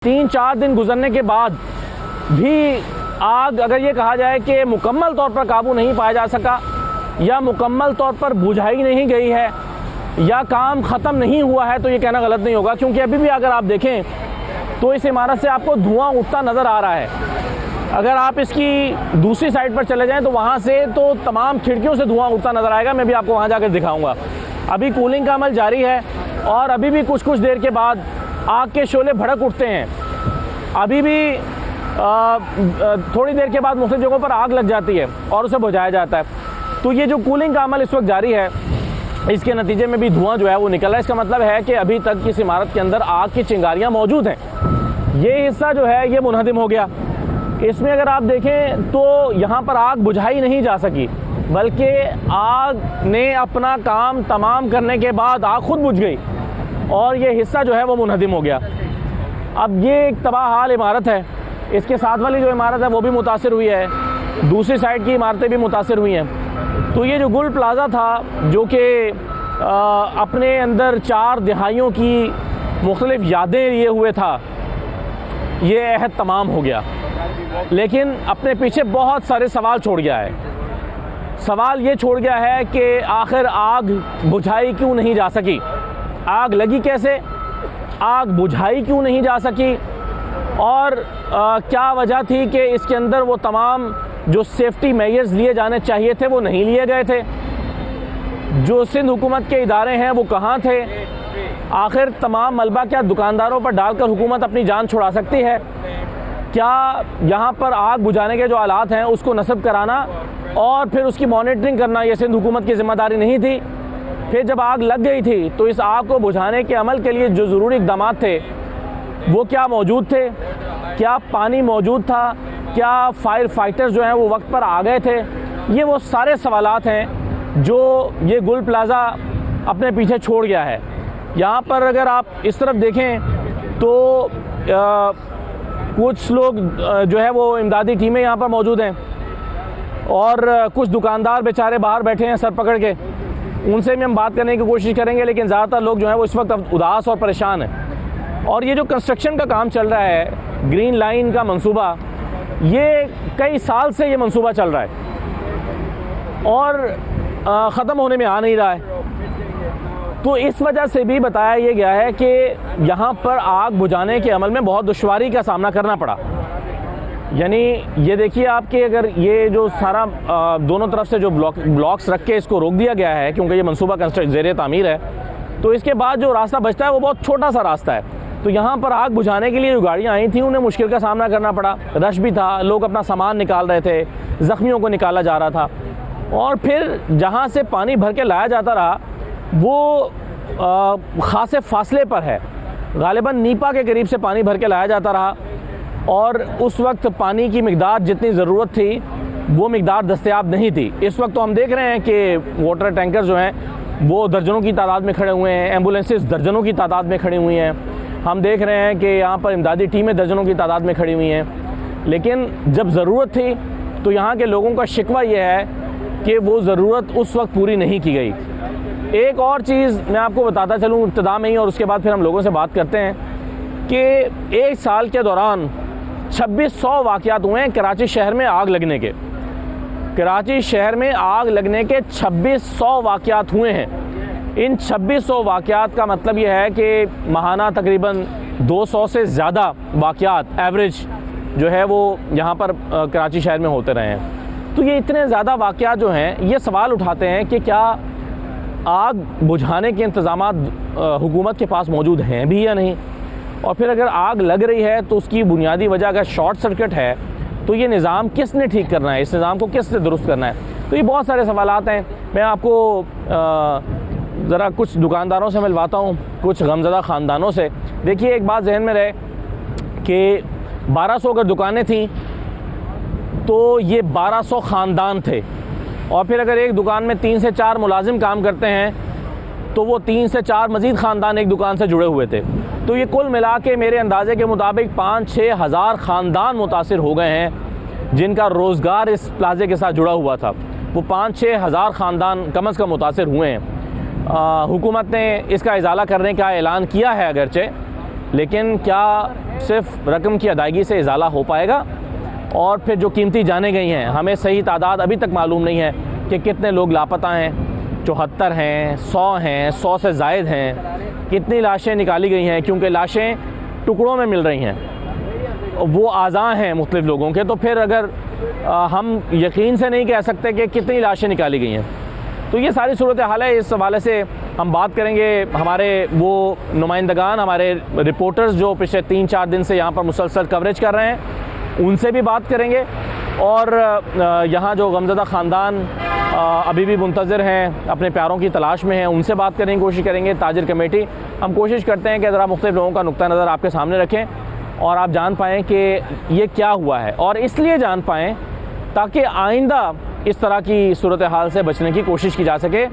3-4 दिन गुजरने के बाद भी आग अगर ये कहा जाए कि मुकम्मल तौर पर काबू नहीं पाया जा सका या मुकम्मल तौर पर बुझाई नहीं गई है या काम ख़त्म नहीं हुआ है, तो ये कहना गलत नहीं होगा, क्योंकि अभी भी अगर आप देखें तो इस इमारत से आपको धुआं उठता नज़र आ रहा है। अगर आप इसकी दूसरी साइड पर चले जाएं तो वहाँ से तो तमाम खिड़कियों से धुआं उठता नज़र आएगा। मैं भी आपको वहाँ जाकर दिखाऊँगा। अभी कूलिंग का अमल जारी है और अभी भी कुछ देर के बाद आग के शोले भड़क उठते हैं। अभी भी थोड़ी देर के बाद मुख्तलिफ जगहों पर आग लग जाती है और उसे बुझाया जाता है। तो ये जो कूलिंग का अमल इस वक्त जारी है, इसके नतीजे में भी धुआं जो है वो निकल रहा है। इसका मतलब है कि अभी तक इस इमारत के अंदर आग की चिंगारियां मौजूद हैं। ये हिस्सा जो है ये मुनहदिम हो गया। इसमें अगर आप देखें तो यहाँ पर आग बुझाई नहीं जा सकी, बल्कि आग ने अपना काम तमाम करने के बाद आग खुद बुझ गई और ये हिस्सा जो है वो मुनहदिम हो गया। अब ये एक तबाह हाल इमारत है। इसके साथ वाली जो इमारत है वो भी मुतासिर हुई है, दूसरी साइड की इमारतें भी मुतासिर हुई हैं। तो ये जो गुल प्लाज़ा था, जो कि अपने अंदर 4 दिहाइयों की मुख्तलिफ यादें लिए हुए था, ये अहद तमाम हो गया, लेकिन अपने पीछे बहुत सारे सवाल छोड़ गया है। सवाल ये छोड़ गया है कि आखिर आग बुझाई क्यों नहीं जा सकी, आग लगी कैसे, आग बुझाई क्यों नहीं जा सकी, और क्या वजह थी कि इसके अंदर वो तमाम जो सेफ्टी मेजर्स लिए जाने चाहिए थे वो नहीं लिए गए थे। जो सिंध हुकूमत के इदारे हैं वो कहाँ थे। आखिर तमाम मलबा क्या दुकानदारों पर डालकर हुकूमत अपनी जान छुड़ा सकती है। क्या यहाँ पर आग बुझाने के जो आलात हैं उसको नस्ब कराना और फिर उसकी मॉनिटरिंग करना ये सिंध हुकूमत की जिम्मेदारी नहीं थी। फिर जब आग लग गई थी तो इस आग को बुझाने के अमल के लिए जो ज़रूरी इक़दाम थे वो क्या मौजूद थे, क्या पानी मौजूद था, क्या फायर फाइटर्स जो हैं वो वक्त पर आ गए थे। ये वो सारे सवालात हैं जो ये गुल प्लाज़ा अपने पीछे छोड़ गया है। यहाँ पर अगर आप इस तरफ देखें तो कुछ लोग जो है वो इमदादी टीमें यहाँ पर मौजूद हैं और कुछ दुकानदार बेचारे बाहर बैठे हैं सर पकड़ के। उनसे भी हम बात करने की कोशिश करेंगे, लेकिन ज़्यादातर लोग जो हैं वो इस वक्त उदास और परेशान हैं। और ये जो कंस्ट्रक्शन का काम चल रहा है, ग्रीन लाइन का मंसूबा, ये कई साल से ये मंसूबा चल रहा है और ख़त्म होने में आ नहीं रहा है। तो इस वजह से भी बताया ये गया है कि यहाँ पर आग बुझाने के अमल में बहुत दुश्वारी का सामना करना पड़ा। यानी ये देखिए आपके, अगर ये जो सारा दोनों तरफ से जो ब्लॉक्स रख के इसको रोक दिया गया है, क्योंकि ये मंसूबा कंस्ट्रक्शन ज़ेरे तामीर है, तो इसके बाद जो रास्ता बचता है वो बहुत छोटा सा रास्ता है। तो यहाँ पर आग बुझाने के लिए जो गाड़ियाँ आई थी उन्हें मुश्किल का सामना करना पड़ा। रश भी था, लोग अपना सामान निकाल रहे थे, ज़ख्मियों को निकाला जा रहा था। और फिर जहाँ से पानी भर के लाया जाता रहा वो ख़ासे फासले पर है, गालिबन नीपा के करीब से पानी भर के लाया जाता रहा और उस वक्त पानी की मिकदार जितनी ज़रूरत थी वो मिकदार दस्तयाब नहीं थी। इस वक्त तो हम देख रहे हैं कि वाटर टैंकर जो हैं वो दर्जनों की तादाद में खड़े हुए हैं, एम्बुलेंसेस दर्जनों की तादाद में खड़ी हुई हैं। हम देख रहे हैं कि यहाँ पर इमदादी टीमें दर्जनों की तादाद में खड़ी हुई हैं। लेकिन जब ज़रूरत थी तो यहाँ के लोगों का शिकवा ये है कि वो ज़रूरत उस वक्त पूरी नहीं की गई। एक और चीज़ मैं आपको बताता चलूँ इब्तिदा में ही, और उसके बाद फिर हम लोगों से बात करते हैं कि एक साल के दौरान 2600 वाक़यात हुए हैं कराची शहर में आग लगने के। कराची शहर में आग लगने के 2600 वाक़यात हुए हैं। इन 2600 वाक़यात का मतलब यह है कि माहाना तकरीबन 200 से ज़्यादा वाक़यात एवरेज जो है वो यहाँ पर कराची शहर में होते रहे हैं। तो ये इतने ज़्यादा वाक़यात जो हैं ये सवाल उठाते हैं कि क्या आग बुझाने के इंतज़ामात हुकूमत के पास मौजूद हैं भी या नहीं, और फिर अगर आग लग रही है तो उसकी बुनियादी वजह अगर शॉर्ट सर्किट है तो ये निज़ाम किसने ठीक करना है, इस निज़ाम को किसने दुरुस्त करना है। तो ये बहुत सारे सवालात हैं। मैं आपको ज़रा कुछ दुकानदारों से मिलवाता हूँ, कुछ गमज़दा ख़ानदानों से। देखिए, एक बात जहन में रहे कि 1200 अगर दुकानें थीं तो ये 1200 ख़ानदान थे, और फिर अगर एक दुकान में 3 से 4 मुलाजिम काम करते हैं तो वो 3 से 4 मज़ीद ख़ानदान एक दुकान से जुड़े हुए थे। तो ये कुल मिला के मेरे अंदाज़े के मुताबिक 5-6 हज़ार ख़ानदान मुतासिर हो गए हैं जिनका रोज़गार इस प्लाज़े के साथ जुड़ा हुआ था। वो 5-6 हज़ार ख़ानदान कम अज़ कम मुतासिर हुए हैं। हुकूमत ने इसका इजाला करने का ऐलान किया है अगरचे, लेकिन क्या सिर्फ रकम की अदायगी से इजाला हो पाएगा। और फिर जो कीमती जाने गई हैं, हमें सही तादाद अभी तक मालूम नहीं है कि कितने लोग लापता हैं, 74 हैं, 100 हैं, 100 से ज़ायद हैं, कितनी लाशें निकाली गई हैं, क्योंकि लाशें टुकड़ों में मिल रही हैं, वो आज़ा हैं मुख्तलिफ़ लोगों के। तो फिर अगर हम यकीन से नहीं कह सकते कि कितनी लाशें निकाली गई हैं। तो ये सारी सूरत हाल है। इस हवाले से हम बात करेंगे, हमारे वो नुमाइंदगान, हमारे रिपोर्टर्स जो पिछले 3-4 दिन से यहाँ पर मुसलसल कवरेज कर रहे हैं, उनसे भी बात करेंगे। और यहाँ जो गमज़दा ख़ानदान अभी भी मुंतज़िर हैं, अपने प्यारों की तलाश में हैं, उनसे बात करने की कोशिश करेंगे। ताजिर कमेटी, हम कोशिश करते हैं कि ज़रा मुख्तलिफ़ लोगों का नुक्ता नज़र आपके सामने रखें और आप जान पाएँ कि ये क्या हुआ है, और इसलिए जान पाएँ ताकि आइंदा इस तरह की सूरत हाल से बचने की कोशिश की जा सके।